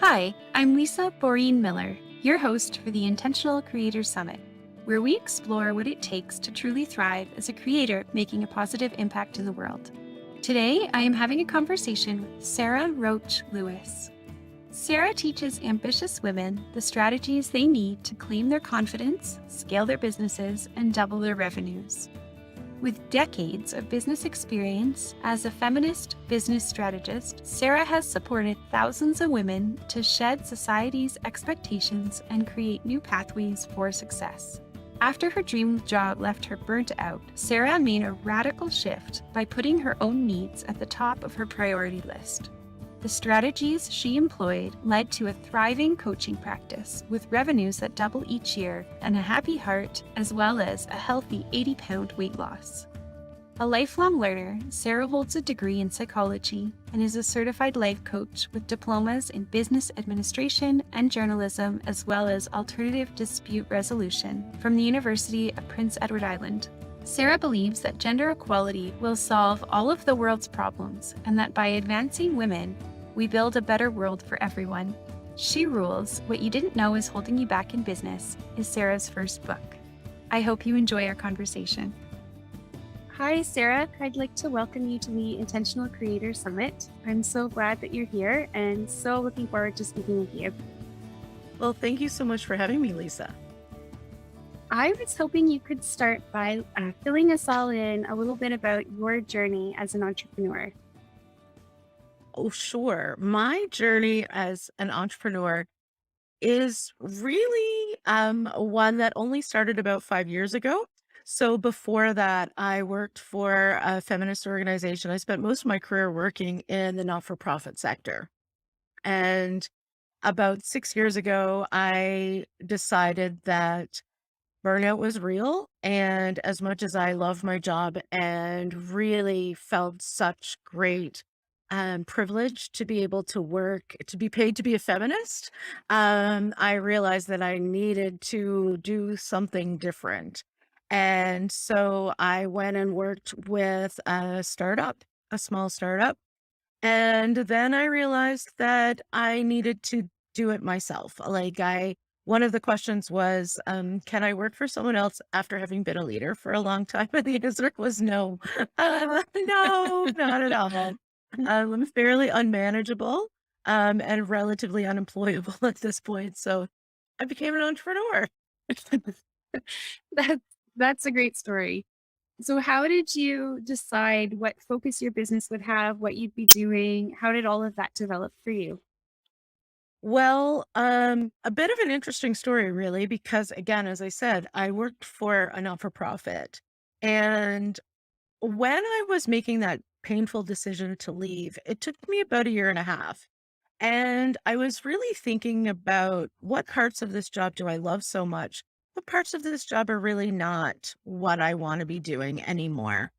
Hi, I'm Lisa Borin Miller, your host for the Intentional Creator Summit, where we explore what it takes to truly thrive as a creator making a positive impact in the world. Today, I am having a conversation with Sara Roach Lewis. Sara teaches ambitious women the strategies they need to claim their confidence, scale their businesses, and double their revenues. With decades of business experience as a feminist business strategist, Sara has supported thousands of women to shed society's expectations and create new pathways for success. After her dream job left her burnt out, Sara made a radical shift by putting her own needs at the top of her priority list. The strategies she employed led to a thriving coaching practice with revenues that double each year and a happy heart, as well as a healthy 80-pound weight loss. A lifelong learner, Sara holds a degree in psychology and is a certified life coach with diplomas in business administration and journalism, as well as alternative dispute resolution from the University of Prince Edward Island. Sara believes that gender equality will solve all of the world's problems and that by advancing women, we build a better world for everyone. She Rules, What You Didn't Know Is Holding You Back in Business is Sara's first book. I hope you enjoy our conversation. Hi, Sara. I'd like to welcome you to the Intentional Creator Summit. I'm so glad that you're here and so looking forward to speaking with you. Well, thank you so much for having me, Lisa. I was hoping you could start by filling us all in a little bit about your journey as an entrepreneur. Oh, sure. My journey as an entrepreneur is really one that only started about 5 years ago. So before that, I worked for a feminist organization. I spent most of my career working in the not-for-profit sector. And about 6 years ago, I decided that burnout was real. And as much as I love my job and really felt such great privilege to be able to work, to be paid to be a feminist, I realized that I needed to do something different. And so I went and worked with a startup, a small startup. And then I realized that I needed to do it myself. One of the questions was, can I work for someone else after having been a leader for a long time? And the answer was no. No, not at all. I'm fairly unmanageable, and relatively unemployable at this point. So I became an entrepreneur. That's that's a great story. So how did you decide what focus your business would have, what you'd be doing? How did all of that develop for you? Well, a bit of an interesting story, really, because again, as I said, I worked for a not-for-profit. And when I was making that painful decision to leave, it took me about a year and a half. And I was really thinking about what parts of this job do I love so much? What parts of this job are really not what I want to be doing anymore?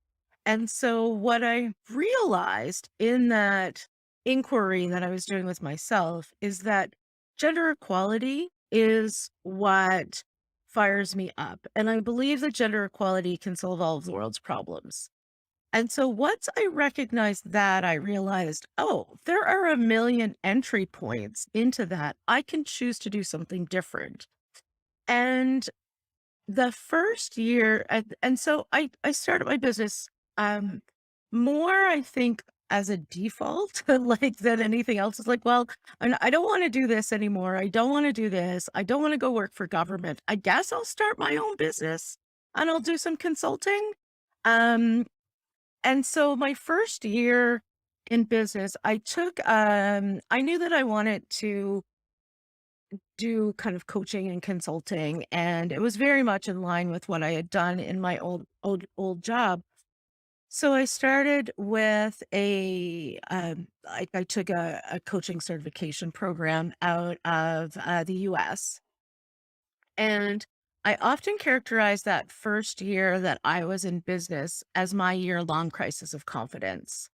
And so what I realized in that inquiry that I was doing with myself is that gender equality is what fires me up. And I believe that gender equality can solve all of the world's problems. And so once I recognized that, I realized, oh, there are a million entry points into that. I can choose to do something different. And the first year, and so I started my business um more, I think, as a default, like than anything else. It's like, well, I don't want to do this anymore. I don't want to do this. I don't want to go work for government. I guess I'll start my own business and I'll do some consulting. Um, and so my first year in business, I knew that I wanted to do kind of coaching and consulting, and it was very much in line with what I had done in my old job. So I started with I took a coaching certification program out of the US. And I often characterize that first year that I was in business as my year-long crisis of confidence.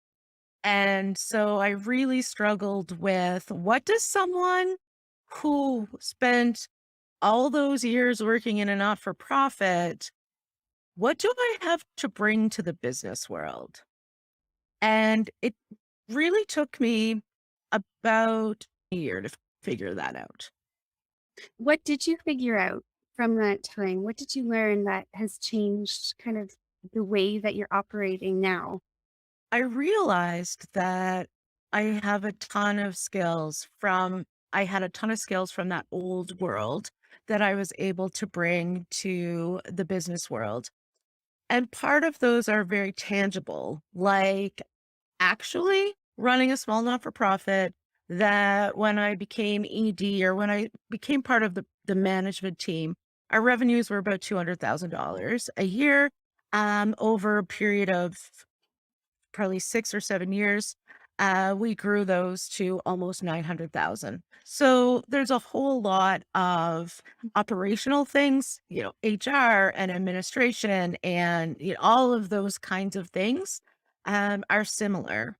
And so I really struggled with, what does someone who spent all those years working in a not-for-profit, what do I have to bring to the business world? And it really took me about a year to figure that out. What did you figure out from that time? What did you learn that has changed kind of the way that you're operating now? I realized that I had a ton of skills from that old world that I was able to bring to the business world. And part of those are very tangible, like actually running a small not for profit. That when I became ED or when I became part of the management team, our revenues were about $200,000 a year over a period of probably 6 or 7 years. We grew those to almost 900,000. So there's a whole lot of operational things, HR and administration and all of those kinds of things are similar.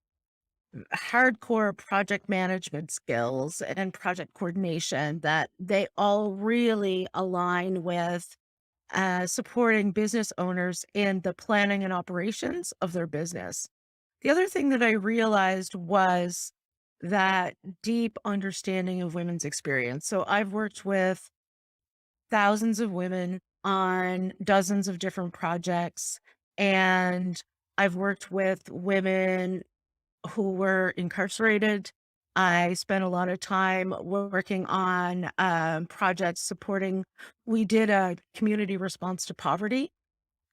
Hardcore project management skills and project coordination that they all really align with supporting business owners in the planning and operations of their business. The other thing that I realized was that deep understanding of women's experience. So I've worked with thousands of women on dozens of different projects, and I've worked with women who were incarcerated. I spent a lot of time working on projects supporting. We did a community response to poverty.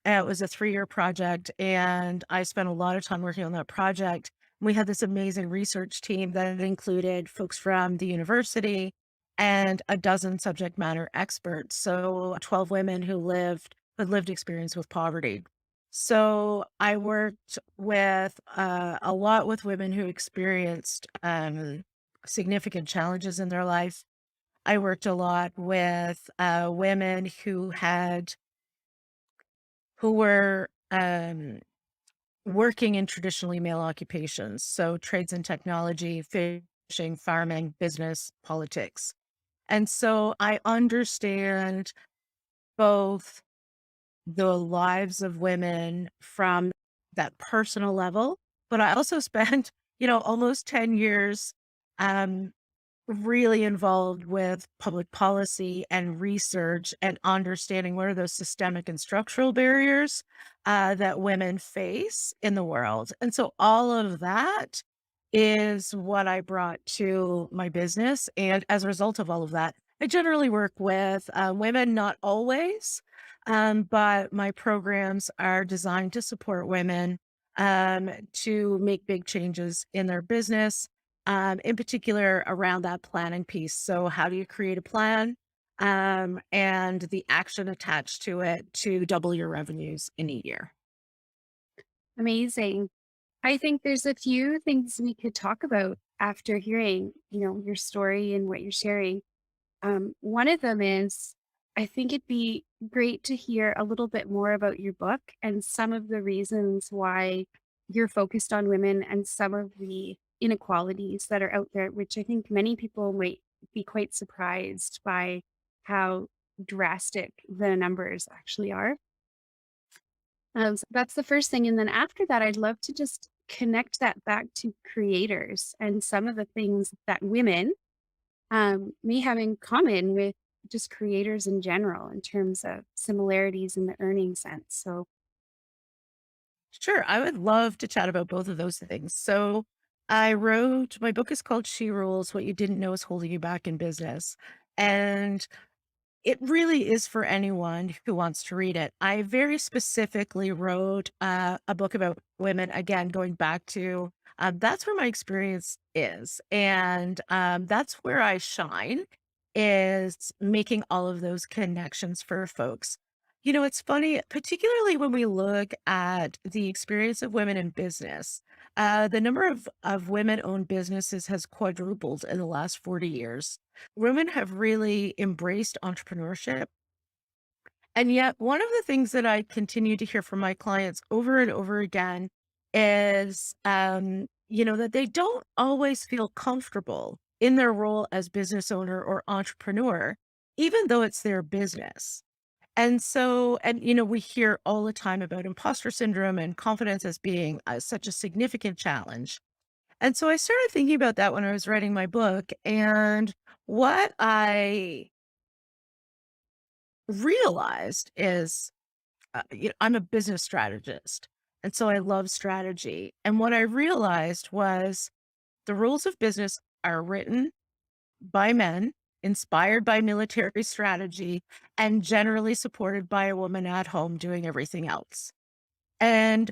It was a 3-year project, and I spent a lot of time working on that project. We had this amazing research team that included folks from the university and a dozen subject matter experts. So 12 women who had lived experience with poverty. So I worked with a lot with women who experienced significant challenges in their life. I worked a lot with women who were working in traditionally male occupations, so trades and technology, fishing, farming, business, politics. And so I understand both the lives of women from that personal level, but I also spent, almost 10 years um, really involved with public policy and research and understanding what are those systemic and structural barriers that women face in the world. And so all of that is what I brought to my business. And as a result of all of that, I generally work with women, not always, but my programs are designed to support women to make big changes in their business, in particular around that planning piece. So, how do you create a plan and the action attached to it to double your revenues in a year? Amazing. I think there's a few things we could talk about after hearing, your story and what you're sharing. One of them is I think it'd be great to hear a little bit more about your book and some of the reasons why you're focused on women and some of the inequalities that are out there, which I think many people might be quite surprised by how drastic the numbers actually are. So that's the first thing. And then after that, I'd love to just connect that back to creators and some of the things that women may have in common with just creators in general in terms of similarities in the earning sense. So Sure, I would love to chat about both of those things. So, my book is called She Rules What You Didn't Know Is Holding You Back in Business. And it really is for anyone who wants to read it. I very specifically wrote a book about women, again, going back to that's where my experience is. And that's where I shine, is making all of those connections for folks. It's funny, particularly when we look at the experience of women in business. The number of women owned businesses has quadrupled in the last 40 years. Women have really embraced entrepreneurship. And yet, one of the things that I continue to hear from my clients over and over again is, that they don't always feel comfortable in their role as business owner or entrepreneur, even though it's their business. And so, we hear all the time about imposter syndrome and confidence as being such a significant challenge. And so I started thinking about that when I was writing my book. And What I realized is, I'm a business strategist. And so I love strategy. And what I realized was the rules of business are written by men, inspired by military strategy, and generally supported by a woman at home doing everything else. And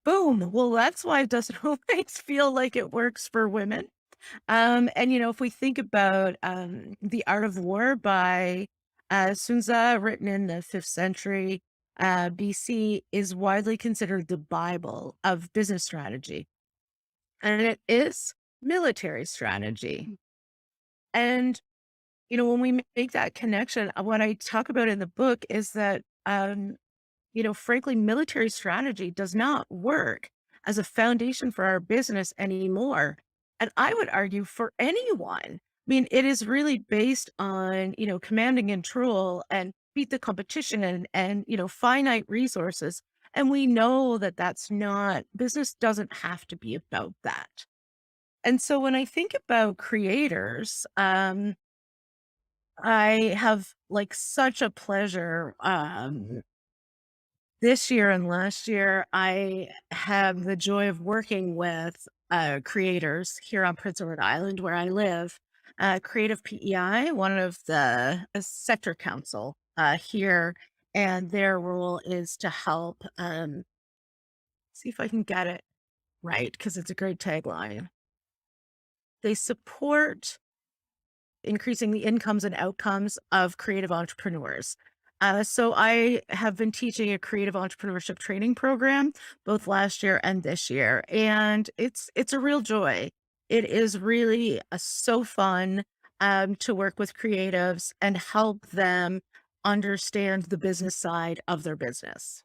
boom, well, that's why it doesn't always feel like it works for women. And if we think about The Art of War by Sun Tzu, written in the 5th century BC, is widely considered the Bible of business strategy. And it is military strategy. And when we make that connection, what I talk about in the book is that, frankly, military strategy does not work as a foundation for our business anymore. And I would argue for anyone. I mean, it is really based on, command and control and beat the competition and finite resources. And we know that that's not, business doesn't have to be about that. And so when I think about creators, I have like such a pleasure. This year and last year, I have the joy of working with creators here on Prince Edward Island, where I live. Creative PEI, one of the sector council here, and their role is to help. See if I can get it right because it's a great tagline. They support increasing the incomes and outcomes of creative entrepreneurs. So I have been teaching a creative entrepreneurship training program both last year and this year, and it's a real joy. It is really so fun to work with creatives and help them understand the business side of their business.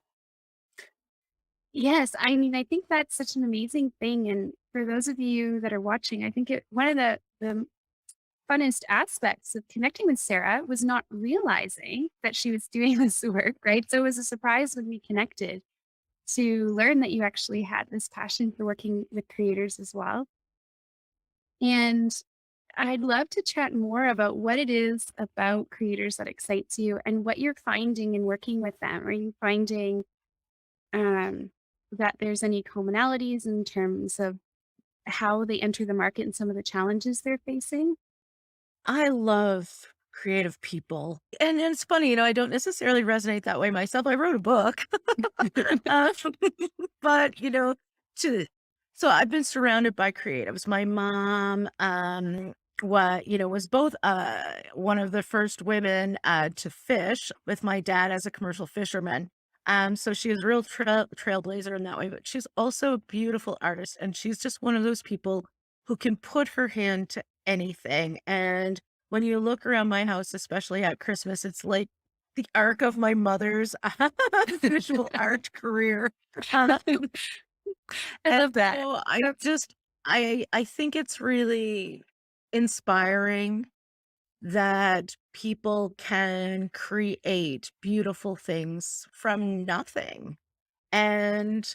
Yes, I mean, I think that's such an amazing thing. And for those of you that are watching, I think one of the funnest aspects of connecting with Sarah was not realizing that she was doing this work, right? So it was a surprise when we connected to learn that you actually had this passion for working with creators as well. And I'd love to chat more about what it is about creators that excites you and what you're finding in working with them. Are you finding um, that there's any commonalities in terms of how they enter the market and some of the challenges they're facing? I love creative people. And it's funny, I don't necessarily resonate that way myself. I wrote a book. Uh, but, to so I've been surrounded by creatives. My mom, was both one of the first women to fish with my dad as a commercial fisherman. So she is a real trailblazer in that way, but she's also a beautiful artist. And she's just one of those people who can put her hand to anything. And when you look around my house, especially at Christmas, it's like the arc of my mother's visual art career. Uh, I love that. so I think it's really inspiring that people can create beautiful things from nothing. And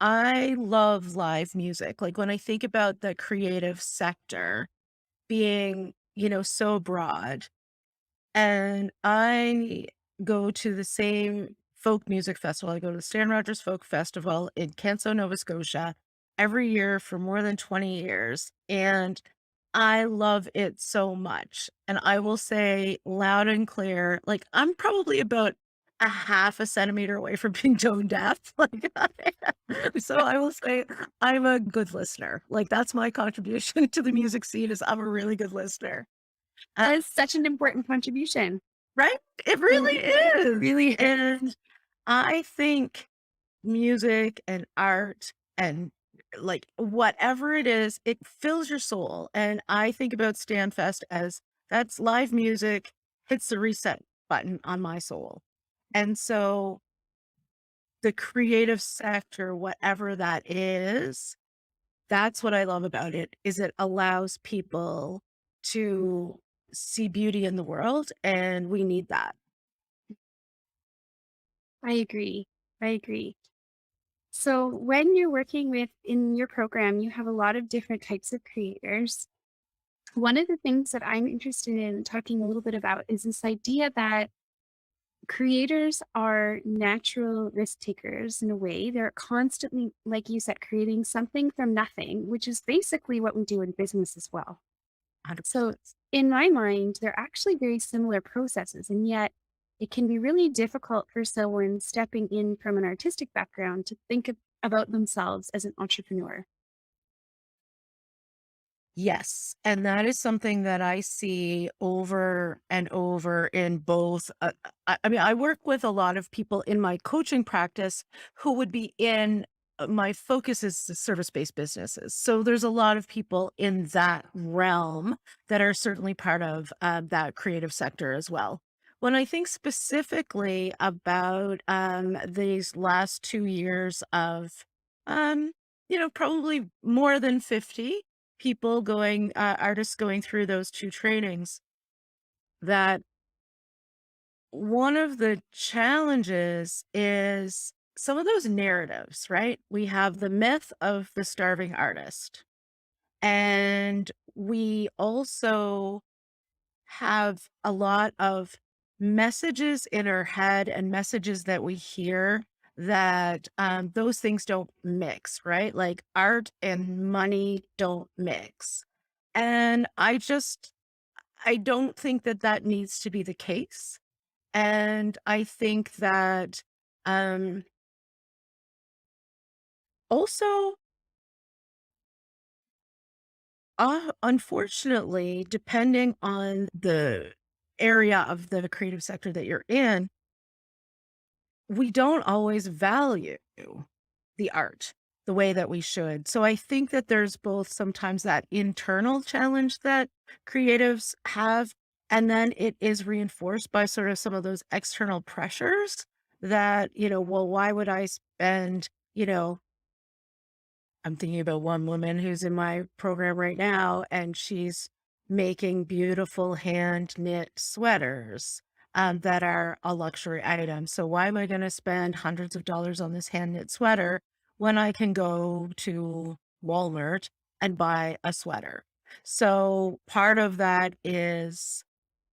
I love live music. Like when I think about the creative sector being, so broad, and I go to the same folk music festival. I go to the Stan Rogers Folk Festival in Canso, Nova Scotia every year for more than 20 years. And I love it so much. And I will say loud and clear, like I'm probably about a half a centimeter away from being tone deaf. Like, so I will say I'm a good listener. Like that's my contribution to the music scene is I'm a really good listener. Uh, That is such an important contribution. Right? It It really is. really is. And I think music and art and like whatever it is, it fills your soul. And I think about Stanfest as that's live music hits the reset button on my soul. And so the creative sector, whatever that is, that's what I love about it, is it allows people to see beauty in the world, and we need that. I agree. I agree. So when you're working with in your program, you have a lot of different types of creators. One of the things that I'm interested in talking a little bit about is this idea that creators are natural risk takers in a way. They're constantly, like you said, creating something from nothing, which is basically what we do in business as well. So, 100%. in my mind, they're actually very similar processes. And yet, it can be really difficult for someone stepping in from an artistic background to about themselves as an entrepreneur. Yes, and that is something that I see over and over in both. I mean, I work with a lot of people in my coaching practice who would be in my focus is the service-based businesses. So there's a lot of people in that realm that are certainly part of that creative sector as well. When I think specifically about these last 2 years of, um, probably more than 50 people going artists going through those 2 trainings, that one of the challenges is some of those narratives, right? We have the myth of the starving artist, and we also have a lot of messages in our head and messages that we hear that, those things don't mix, right? Like, art and money don't mix. And I don't think that that needs to be the case. And I think that, um, also, unfortunately, depending on the area of the creative sector that you're in, we don't always value the art the way that we should. So I think that there's both sometimes that internal challenge that creatives have, and then it is reinforced by sort of some of those external pressures that, well, why would I spend, I'm thinking about one woman who's in my program right now, and she's making beautiful hand knit sweaters that are a luxury item. So why am I going to spend hundreds of dollars on this hand knit sweater when I can go to Walmart and buy a sweater? So part of that is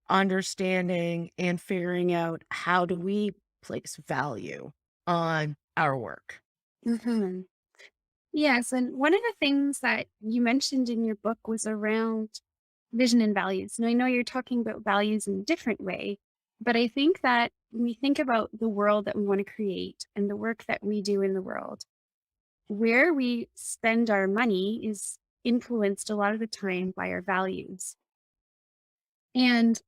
understanding and figuring out, how do we place value on our work? Hmm. Yes. And one of the things that you mentioned in your book was around vision and values. And I know you're talking about values in a different way, but I think that when we think about the world that we want to create and the work that we do in the world, where we spend our money is influenced a lot of the time by our values. And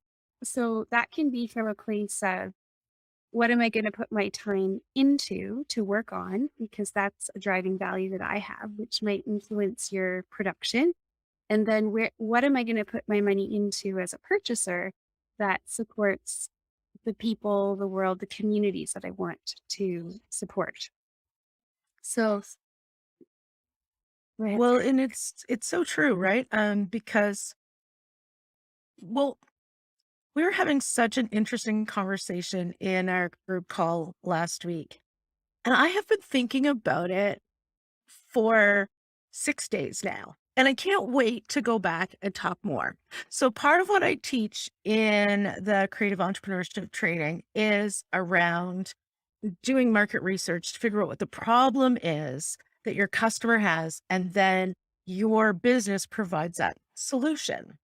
so that can be from a place of, what am I going to put my time into to work on? Because that's a driving value that I have, which might influence your production. And then what am I going to put my money into as a purchaser that supports the people, the world, the communities that I want to support? So, go ahead. Well, and it's so true, right? Because, well, we were having such an interesting conversation in our group call last week, and I have been thinking about it for 6 days now, and I can't wait to go back and talk more. So part of what I teach in the creative entrepreneurship training is around doing market research to figure out what the problem is that your customer has, and then your business provides that solution.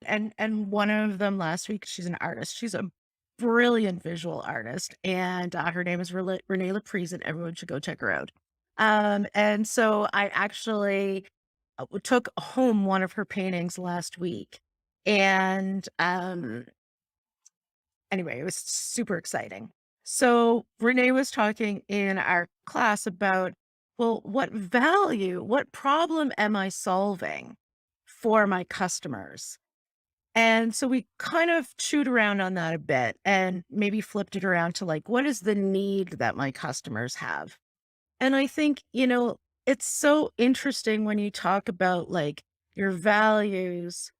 And one of them last week, she's an artist. She's a brilliant visual artist, and her name is Renee Laprise, and everyone should go check her out. And so I actually took home one of her paintings last week, and anyway, it was super exciting. So Renee was talking in our class about, well, what problem am I solving for my customers? And so we kind of chewed around on that a bit and maybe flipped it around to, like, what is the need that my customers have? And I think, it's so interesting when you talk about, like, your values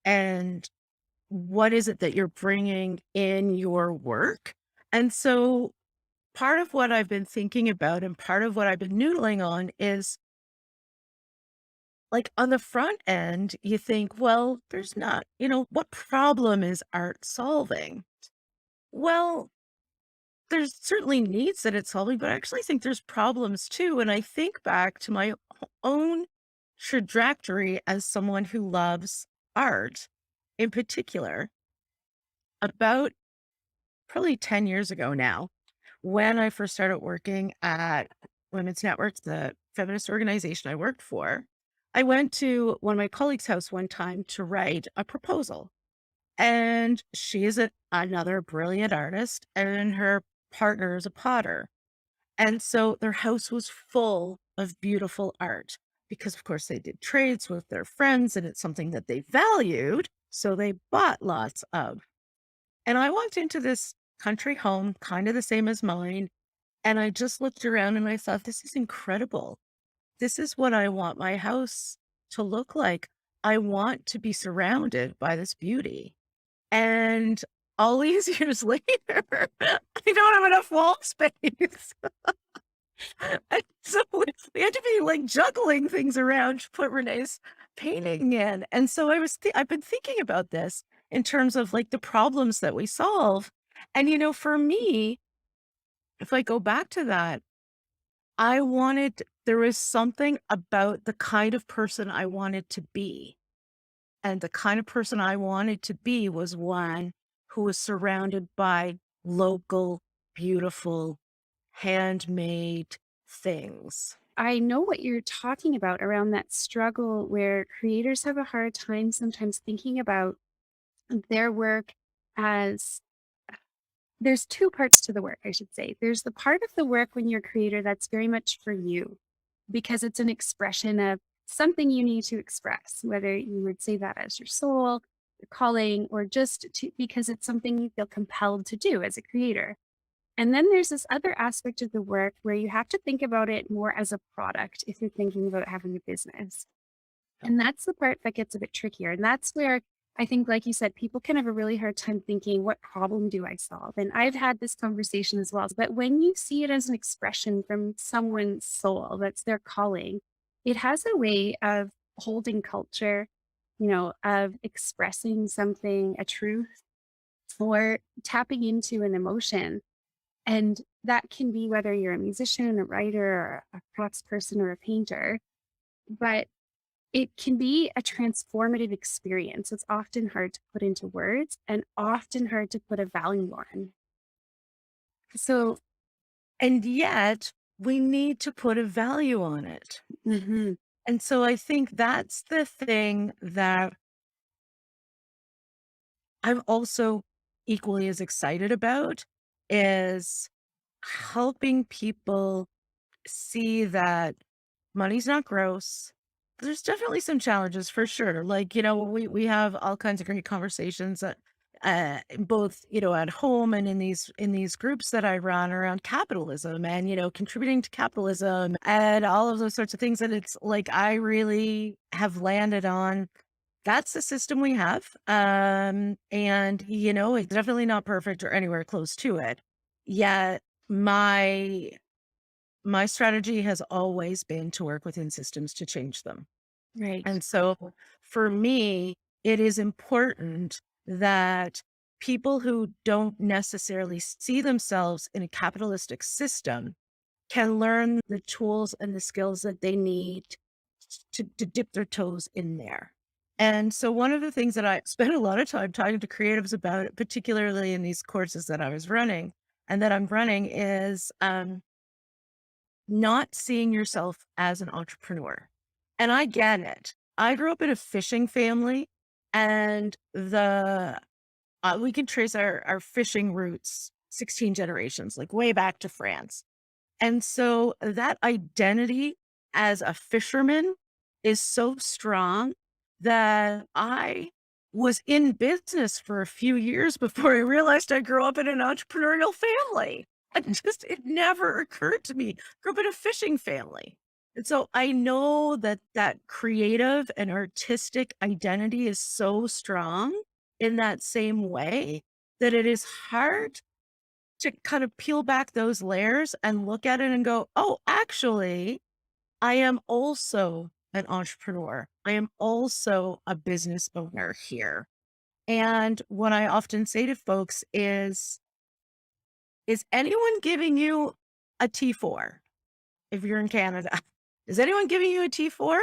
and what is it that you're bringing in your work. And so part of what I've been thinking about and part of what I've been noodling on is, like on the front end, you think, well, there's not, what problem is art solving? Well, there's certainly needs that it's solving, but I actually think there's problems too. And I think back to my own trajectory as someone who loves art in particular, about probably 10 years ago now, when I first started working at Women's Network, the feminist organization I worked for. I went to one of my colleagues' house one time to write a proposal. And she is another brilliant artist, and her partner is a potter. And so their house was full of beautiful art because, of course, they did trades with their friends and it's something that they valued. So they bought lots of. And I walked into this country home, kind of the same as mine. And I just looked around and I thought, this is incredible. This is what I want my house to look like. I want to be surrounded by this beauty. And all these years later, I don't have enough wall space. And so we had to be like juggling things around to put Renee's painting in. And so I've been thinking about this in terms of like the problems that we solve. And, for me, if I go back to that, there was something about the kind of person I wanted to be. And the kind of person I wanted to be was one who was surrounded by local, beautiful, handmade things. I know what you're talking about around that struggle where creators have a hard time sometimes thinking about their work as there's two parts to the work, I should say. There's the part of the work when you're a creator that's very much for you because it's an expression of something you need to express, whether you would say that as your soul, your calling, or just because it's something you feel compelled to do as a creator. And then there's this other aspect of the work where you have to think about it more as a product if you're thinking about having a business. And that's the part that gets a bit trickier. And that's where I think, like you said, people can have a really hard time thinking, what problem do I solve? And I've had this conversation as well. But when you see it as an expression from someone's soul, that's their calling, it has a way of holding culture, of expressing something, a truth, or tapping into an emotion. And that can be whether you're a musician, a writer, or a crafts person, or a painter. But it can be a transformative experience. It's often hard to put into words and often hard to put a value on. So, And yet we need to put a value on it. mhm, And so I think that's the thing that I'm also equally as excited about is helping people see that money's not gross. There's definitely some challenges for sure. Like, we have all kinds of great conversations both, at home and in these groups that I run around capitalism and, contributing to capitalism and all of those sorts of things. And it's like I really have landed on that's the system we have. And it's definitely not perfect or anywhere close to it. Yet my strategy has always been to work within systems to change them. right. And so for me, it is important that people who don't necessarily see themselves in a capitalistic system can learn the tools and the skills that they need to dip their toes in there. And so one of the things that I spent a lot of time talking to creatives about, particularly in these courses that I was running and that I'm running, is not seeing yourself as an entrepreneur. And I get it. I grew up in a fishing family, and we can trace our fishing roots 16 generations, like way back to France. And so that identity as a fisherman is so strong that I was in business for a few years before I realized I grew up in an entrepreneurial family. It never occurred to me. Grew up in a fishing family. And so I know that creative and artistic identity is so strong in that same way that it is hard to kind of peel back those layers and look at it and go, oh, actually, I am also an entrepreneur. I am also a business owner here. And what I often say to folks is anyone giving you a T4 if you're in Canada? Is anyone giving you a T4?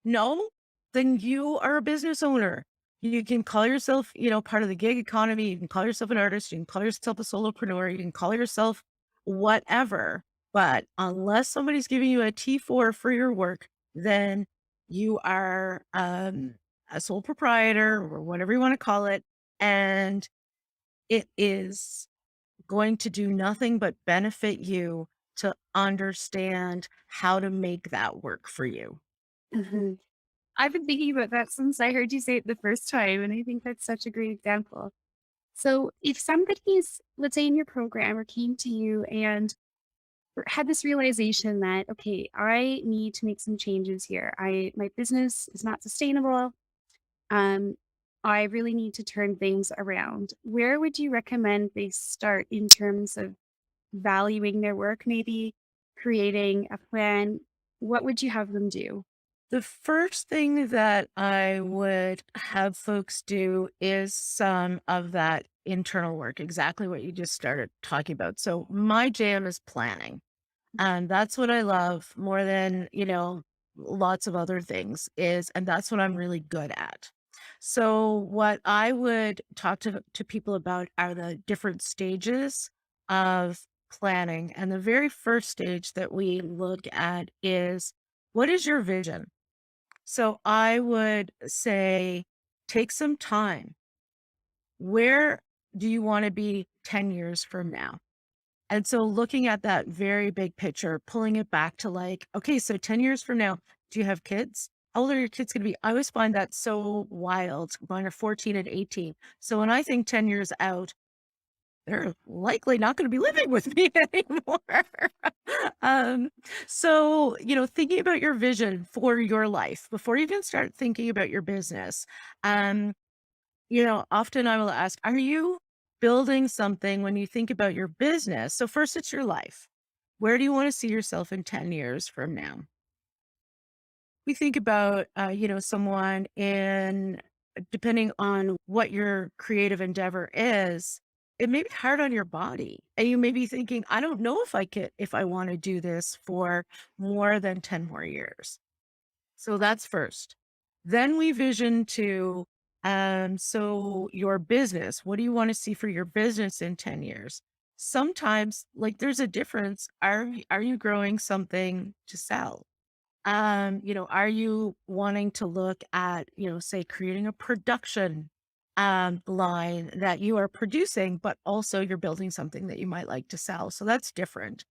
No? Then you are a business owner. You can call yourself, part of the gig economy. You can call yourself an artist. You can call yourself a solopreneur. You can call yourself whatever. But unless somebody's giving you a T4 for your work, then you are a sole proprietor or whatever you want to call it. And it is going to do nothing but benefit you to understand how to make that work for you. Mhm. I've been thinking about that since I heard you say it the first time, and I think that's such a great example. So, if somebody's, let's say, in your program or came to you and had this realization that, okay, I need to make some changes here. My business is not sustainable. Um, I really need to turn things around. Where would you recommend they start in terms of valuing their work, maybe creating a plan? What would you have them do? The first thing that I would have folks do is some of that internal work, exactly what you just started talking about. So, my jam is planning. And that's what I love more than, lots of other things and that's what I'm really good at. So what I would talk to people about are the different stages of planning. And the very first stage that we look at is, what is your vision? So I would say, take some time. Where do you want to be 10 years from now? And so looking at that very big picture, pulling it back to like, okay, so 10 years from now, do you have kids? How old are your kids going to be? I always find that so wild. Mine are 14 and 18. So when I think 10 years out, they're likely not going to be living with me anymore. um, so, thinking about your vision for your life before you even start thinking about your business. Um, often I will ask, are you building something when you think about your business? So first it's your life. Where do you want to see yourself in 10 years from now? We think about, someone depending on what your creative endeavor is, it may be hard on your body. And you may be thinking, I don't know if I want to do this for more than 10 more years. So that's first. Then we vision to, so your business, what do you want to see for your business in 10 years? Sometimes like there's a difference. Are you growing something to sell? Are you wanting to look at, say creating a production line that you are producing, but also you're building something that you might like to sell. So that's different.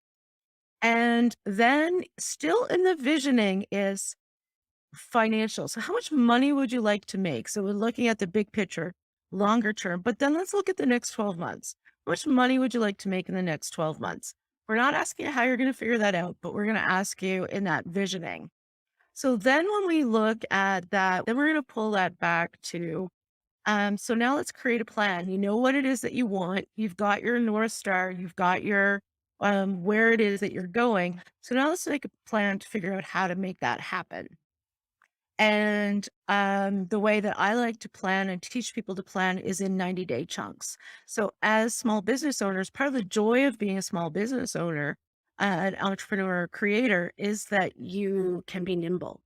And then still in the visioning is financial. So how much money would you like to make? So we're looking at the big picture, longer term, but then let's look at the next 12 months. How much money would you like to make in the next 12 months? We're not asking you how you're going to figure that out, but we're going to ask you in that visioning. So then when we look at that, then we're going to pull that back to, so now let's create a plan. You know what it is that you want. You've got your North Star. You've got your, where it is that you're going. So now let's make a plan to figure out how to make that happen. And the way that I like to plan and teach people to plan is in 90-day chunks. So, as small business owners, part of the joy of being a small business owner, an entrepreneur, creator, is that you can be nimble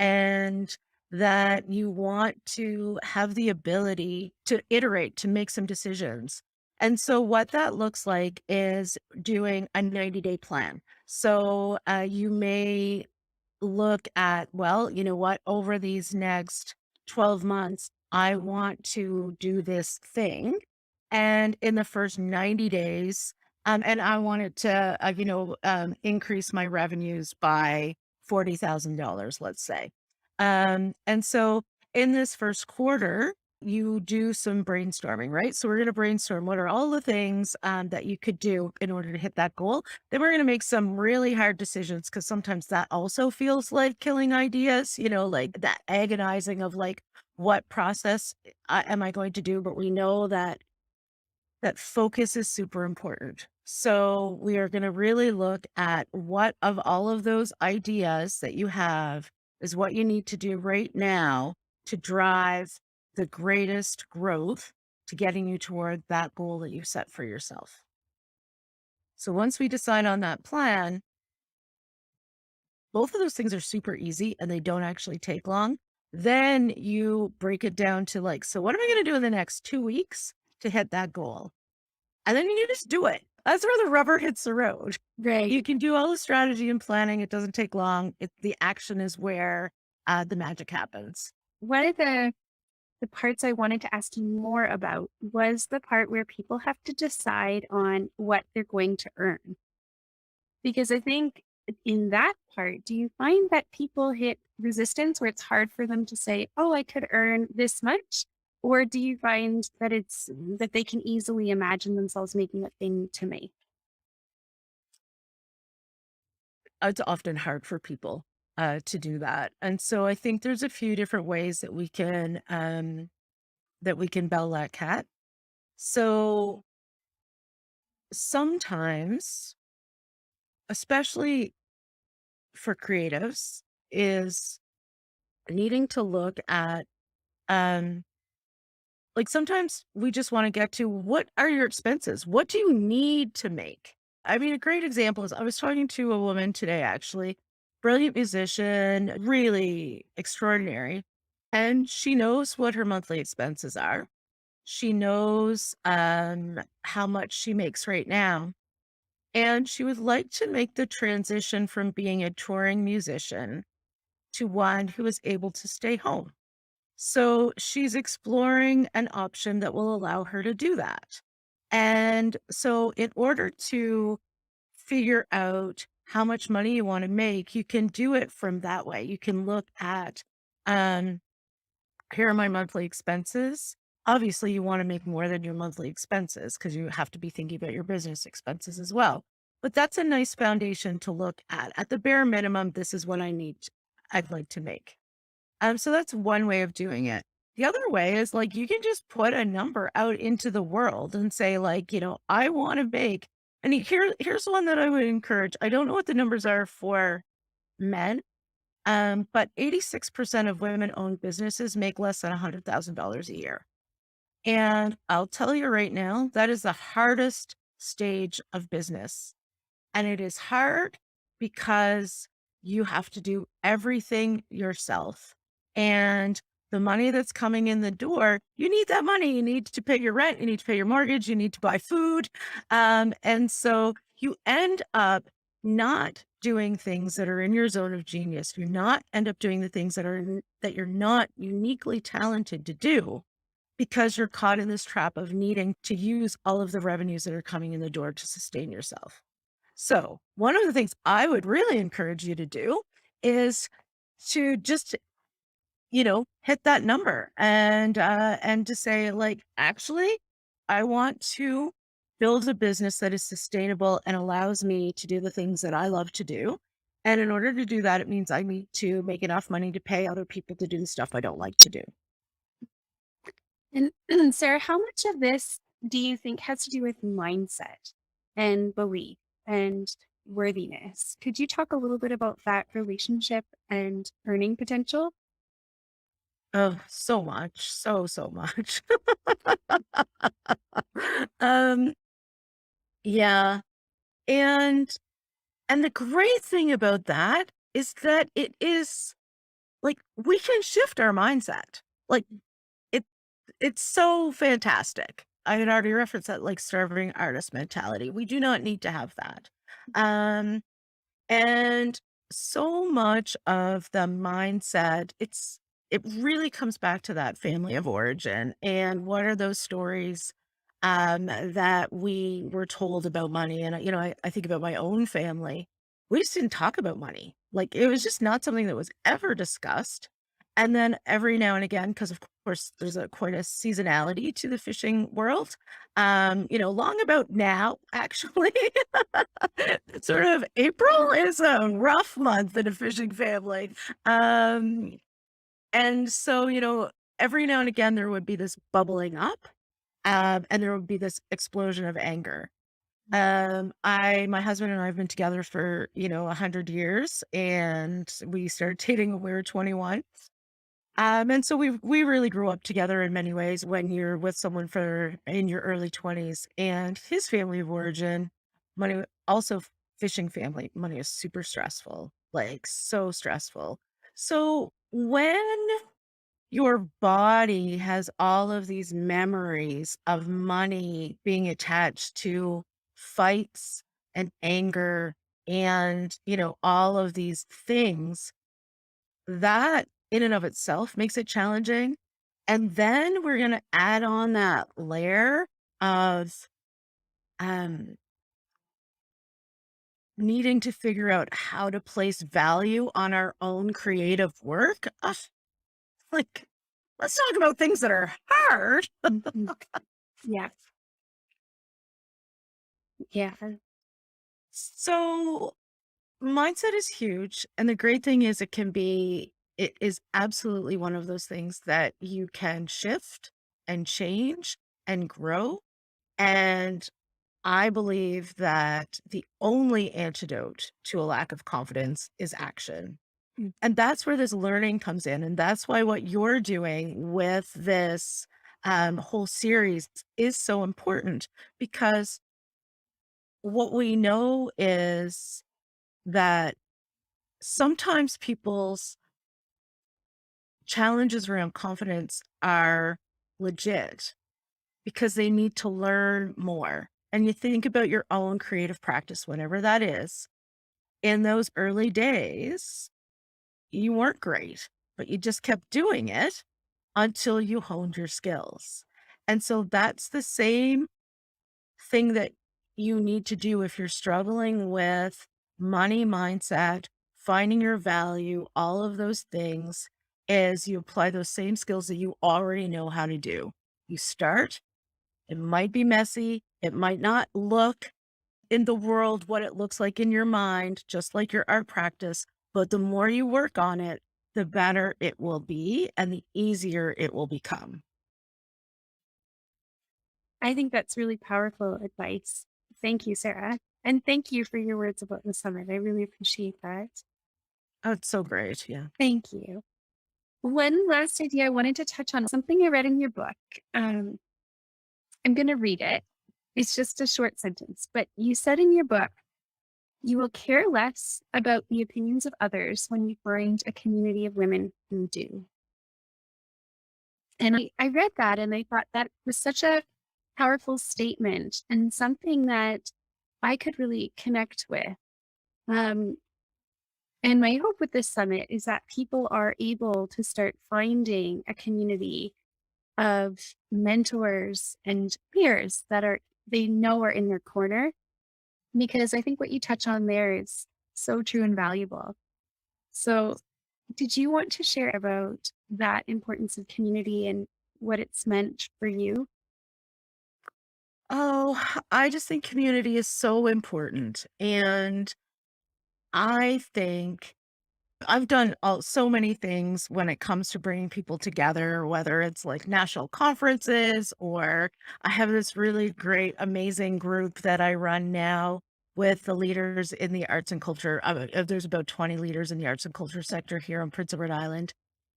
and that you want to have the ability to iterate, to make some decisions. And so, what that looks like is doing a 90-day plan. So, you may look at, well, you know what, over these next 12 months, I want to do this thing. And in the first 90 days, and I wanted to, increase my revenues by $40,000, let's say. And so in this first quarter, you do some brainstorming, right? So we're going to brainstorm what are all the things that you could do in order to hit that goal. Then we're going to make some really hard decisions because sometimes that also feels like killing ideas, like that agonizing of like, what process am I going to do? But we know that focus is super important. So we are going to really look at what of all of those ideas that you have is what you need to do right now to drive the greatest growth to getting you toward that goal that you set for yourself. So once we decide on that plan, both of those things are super easy and they don't actually take long. Then you break it down to like, so what am I going to do in the next 2 weeks to hit that goal? And then you just do it. That's where the rubber hits the road. Right. You can do all the strategy and planning. It doesn't take long. The action is where the magic happens. One of the parts I wanted to ask you more about was the part where people have to decide on what they're going to earn. Because I think in that part, do you find that people hit resistance where it's hard for them to say, "Oh, I could earn this much"? Or do you find that it's that they can easily imagine themselves making what they need to make? It's often hard for people to do that. And so I think there's a few different ways that we can bell that cat. So sometimes, especially for creatives, is needing to look at um like sometimes we just want to get to what are your expenses? What do you need to make? I mean, a great example is I was talking to a woman today, actually, brilliant musician, really extraordinary. And she knows what her monthly expenses are. She knows how much she makes right now. And she would like to make the transition from being a touring musician to one who is able to stay home. So she's exploring an option that will allow her to do that. And so, in order to figure out how much money you want to make, you can do it from that way. You can look at, um, here are my monthly expenses. Obviously, you want to make more than your monthly expenses because you have to be thinking about your business expenses as well. But that's a nice foundation to look at. At the bare minimum, this is what I'd like to make. So that's one way of doing it. The other way is like you can just put a number out into the world and say, like, I want to make, and here's one that I would encourage. I don't know what the numbers are for men, but 86% of women owned businesses make less than $100,000 a year. And I'll tell you right now, that is the hardest stage of business. And it is hard because you have to do everything yourself. And the money that's coming in the door, you need that money. You need to pay your rent. You need to pay your mortgage. You need to buy food. And so you end up not doing things that are in your zone of genius. You not end up doing the things that you're not uniquely talented to do because you're caught in this trap of needing to use all of the revenues that are coming in the door to sustain yourself. So, one of the things I would really encourage you to do is to just, hit that number and to say like, actually, I want to build a business that is sustainable and allows me to do the things that I love to do. And in order to do that, it means I need to make enough money to pay other people to do the stuff I don't like to do. And Sarah, how much of this do you think has to do with mindset and belief and worthiness? Could you talk a little bit about that relationship and earning potential? Oh, so much, so much. um, yeah. And the great thing about that is that it is like we can shift our mindset. Like it it's so fantastic. I had already referenced that like starving artist mentality. We do not need to have that. Um and so much of the mindset, it really comes back to that family of origin and what are those stories that we were told about money. And I think about my own family. We just didn't talk about money. Like it was just not something that was ever discussed. And then every now and again, because of course there's a quite a seasonality to the fishing world. Long about now, actually. Sort of April is a rough month in a fishing family. Um, and so, every now and again, there would be this bubbling up, and there would be this explosion of anger. My husband and I have been together for, 100 years, and we started dating when we were 21. And so we really grew up together in many ways when you're with someone for in your early 20s. And his family of origin, money also fishing family, money is super stressful, like so stressful. So when your body has all of these memories of money being attached to fights and anger and, all of these things, that in and of itself makes it challenging. And then we're going to add on that layer of um, needing to figure out how to place value on our own creative work. Ugh, like, let's talk about things that are hard. Mhm. Yeah. Yeah. So mindset is huge. And the great thing is it is absolutely one of those things that you can shift and change and grow. And I believe that the only antidote to a lack of confidence is action. Mm. And that's where this learning comes in. And that's why what you're doing with this whole series is so important, because what we know is that sometimes people's challenges around confidence are legit because they need to learn more. And you think about your own creative practice, whenever that is. In those early days, you weren't great, but you just kept doing it until you honed your skills. And so that's the same thing that you need to do if you're struggling with money mindset, finding your value, all of those things, is you apply those same skills that you already know how to do. You start, it might be messy, it might not look in the world what it looks like in your mind, just like your art practice, but the more you work on it, the better it will be and the easier it will become. I think that's really powerful advice. Thank you, Sarah. And thank you for your words about the summit. I really appreciate that. Oh, it's so great. Yeah. Thank you. One last idea I wanted to touch on something I read in your book. Um, I'm going to read it. It's just a short sentence, but you said in your book, you will care less about the opinions of others when you find a community of women who do. And I read that and I thought that was such a powerful statement and something that I could really connect with. Um, and my hope with this summit is that people are able to start finding a community of mentors and peers that are they know are in their corner, because I think what you touch on there is so true and valuable. So, did you want to share about that importance of community and what it's meant for you? Oh, I just think community is so important. And I think I've done so many things when it comes to bringing people together, whether it's like national conferences, or I have this really great, amazing group that I run now with the leaders in the arts and culture. There's about 20 leaders in the arts and culture sector here on Prince Edward Island.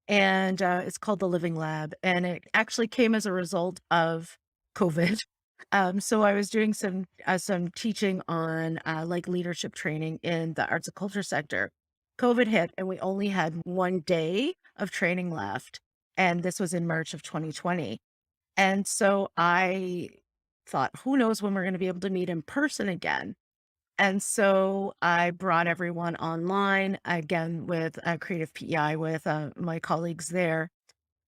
And it's called the Living Lab. And it actually came as a result of COVID. So I was doing some teaching on like leadership training in the arts and culture sector. COVID hit, and we only had 1 day of training left, and this was in March of 2020. And so I thought, who knows when we're going to be able to meet in person again? And so I brought everyone online again with Creative PEI with my colleagues there.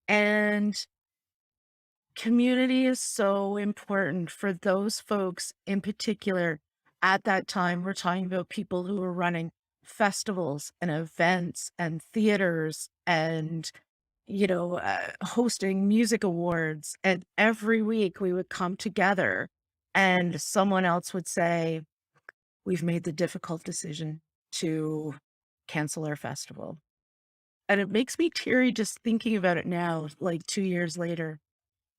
And community is so important for those folks in particular. At that time, we're talking about people who were running festivals and events and theaters and, hosting music awards. And every week we would come together and someone else would say, we've made the difficult decision to cancel our festival. And it makes me teary just thinking about it now, like 2 years later,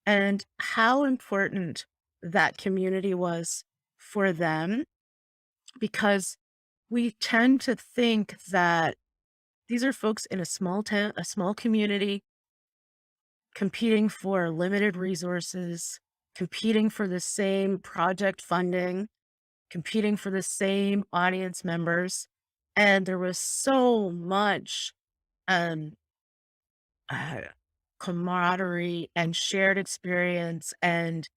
and how important that community was for them because we tend to think that these are folks in a small town, a small community, competing for limited resources, competing for the same project funding, competing for the same audience members. And there was so much um, uh, camaraderie and shared experience. And,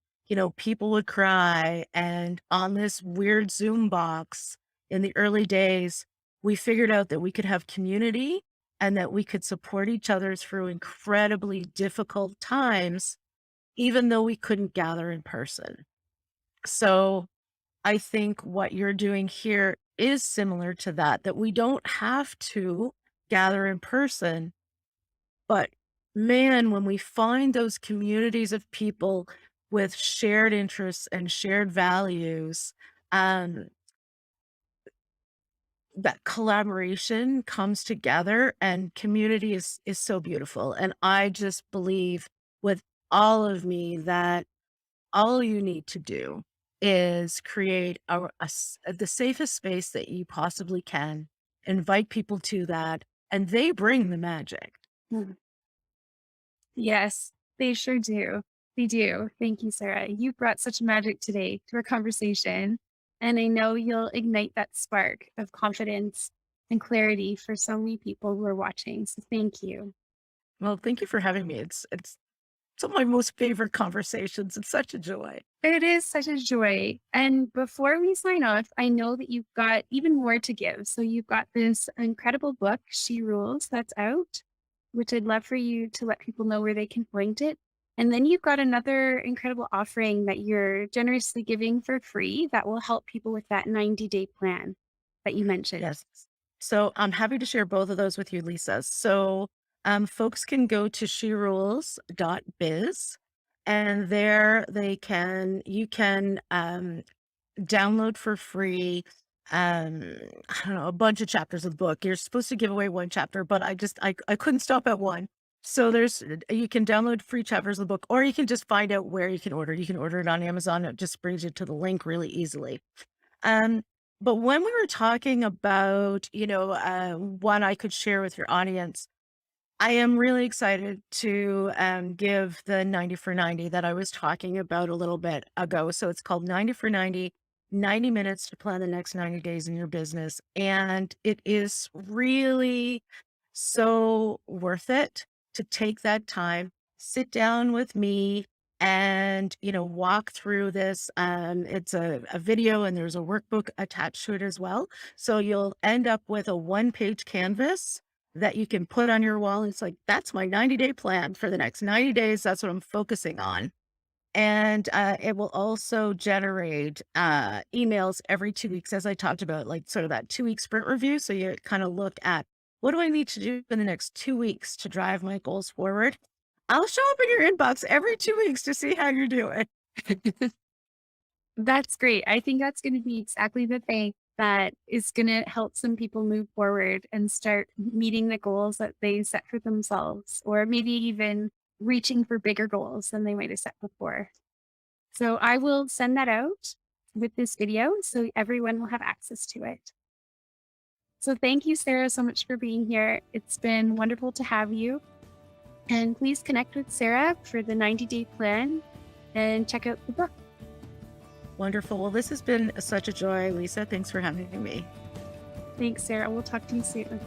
people would cry. And on this weird Zoom box in the early days, we figured out that we could have community and that we could support each other through incredibly difficult times, even though we couldn't gather in person. So I think what you're doing here is similar to that, that we don't have to gather in person, but man, when we find those communities of people with shared interests and shared values, um, that collaboration comes together and community is so beautiful. And I just believe with all of me that all you need to do is create the safest space that you possibly can, invite people to that, and they bring the magic. Mhm. Yes, they sure do. They do. Thank you, Sarah. You brought such magic today to our conversation. And I know you'll ignite that spark of confidence and clarity for so many people who are watching. So thank you. Well, thank you for having me. It's some of my most favorite conversations. It's such a joy. It is such a joy. And before we sign off, I know that you've got even more to give. So you've got this incredible book, She Rules, that's out, which I'd love for you to let people know where they can find it. And then you've got another incredible offering that you're generously giving for free that will help people with that 90-day plan that you mentioned. Yes. So I'm happy to share both of those with you, Lisa. So folks can go to sherules.biz and there you can download for free. Um, I don't know, a bunch of chapters of the book. You're supposed to give away one chapter, but I couldn't stop at one. So you can download free chapters of the book, or you can just find out where you can order. You can order it on Amazon. It just brings you to the link really easily. Um, but when we were talking about, what I could share with your audience, I am really excited to give the 90 for 90 that I was talking about a little bit ago. So it's called 90 for 90, 90 minutes to plan the next 90 days in your business. And it is really so worth it to take that time, sit down with me and, walk through this. It's a video and there's a workbook attached to it as well. So you'll end up with a one-page canvas that you can put on your wall. It's like, that's my 90-day plan for the next 90 days. That's what I'm focusing on. And it will also generate emails every 2 weeks, as I talked about, like sort of that 2 week sprint review. So you kind of look at what do I need to do in the next 2 weeks to drive my goals forward? I'll show up in your inbox every 2 weeks to see how you're doing. That's great. I think that's going to be exactly the thing that is going to help some people move forward and start meeting the goals that they set for themselves, or maybe even reaching for bigger goals than they might have set before. So I will send that out with this video so everyone will have access to it. So thank you, Sarah, so much for being here. It's been wonderful to have you. And please connect with Sarah for the 90-day plan and check out the book. Wonderful. Well, this has been such a joy, Lisa. Thanks for having me. Thanks, Sarah. We'll talk to you soon.